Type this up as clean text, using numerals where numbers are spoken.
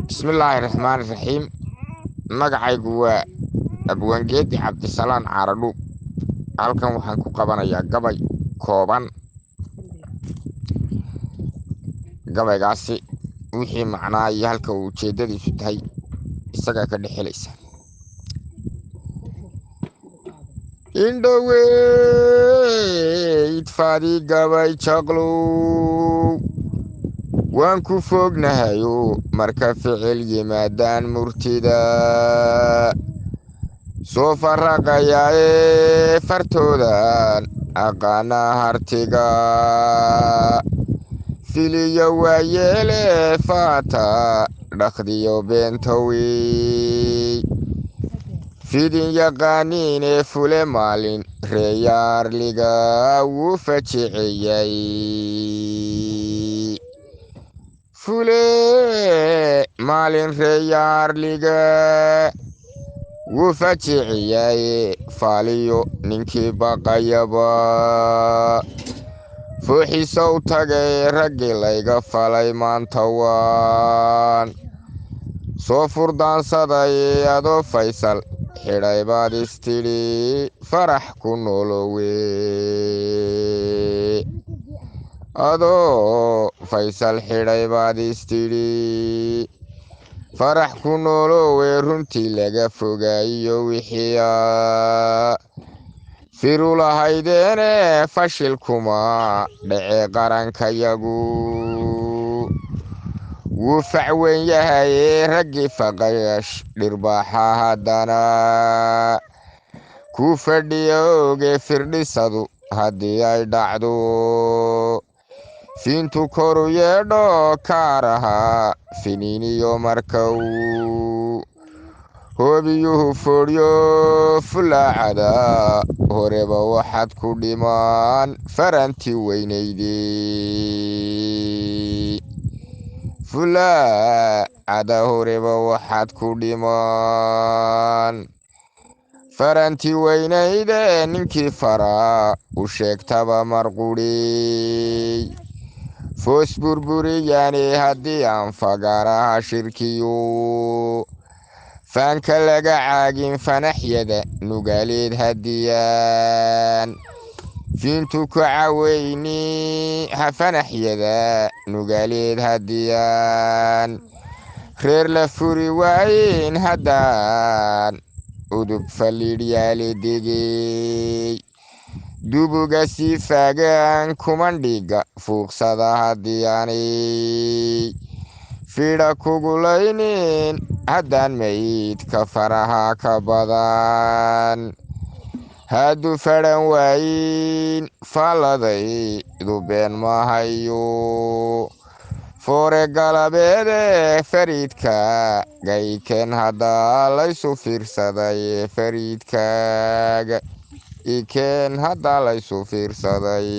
بسم الله الرحمن الرحيم. magacaygu waa abwaangeedi cabdisalaan caaradhuub. halkan waxaan ku qabanayaa gabay kooban. gabaygaasi wixii macnaa iyo halka uu ujeedadiisu tahay isagaa ka dhexelaysa. indhoweyd fadhi gabay jaqlow waan ku foognahayo marka ficil yimaadaan murtida soo faraqayaae fartoodan aqaana hartiga filiyo waayeele faata dhaqdiyo beentowi fidin yaqaaniinee fule maalin reeyaarliga wuu fajiciyay fule maalin reeyaarliga wuu fajiciyay faaliyo ninkii baqayaba fooxiisow tagay raggii layga falay maanta waan soo furdaansaday adoo faysal xidhay baad istidhi farax ku nolowe adoo faysal xidhay baad istidhi farax ku nolowe runtii laga fogaayo wixii firu lahaydeene fashilkuma dhece qarankayagu wuu facweyn yahaye raggii faqayash dhirbaaxa haddana kuu fadhiya oge firdhisadu haddii ay dhacdo fiintu koru yeedho kaaraha finiiniyo markow hoobiyuhu foodhyo fulaacada horeba waxaad ku dhimaan faranti weynayde fulaacada horeba waxaad ku dhimaan faranti weynayde ninkii faraa u sheegtaba marqudhi foos burburiyaane haddii aan fagaaraha shirkiyo faanka laga caagin fanaxyada nugaaleed hadiyaan fiintu ku caweyni ha fanaxyada nugaaleed hadiyaan reer la furi waayin haddaan udub faliidhyaale degey dubuga sii faagaan kumandhiga fuuqsada hadiyaanay fidha kugulaynin haddaan maydka faraha ka badan hadduu fadhan waayin faalladaydu been mahayo foore galabeede fariidka gaykeen haddaa laysu fiirsaday fariidkaaga ikeen haddaa laysu fiirsaday.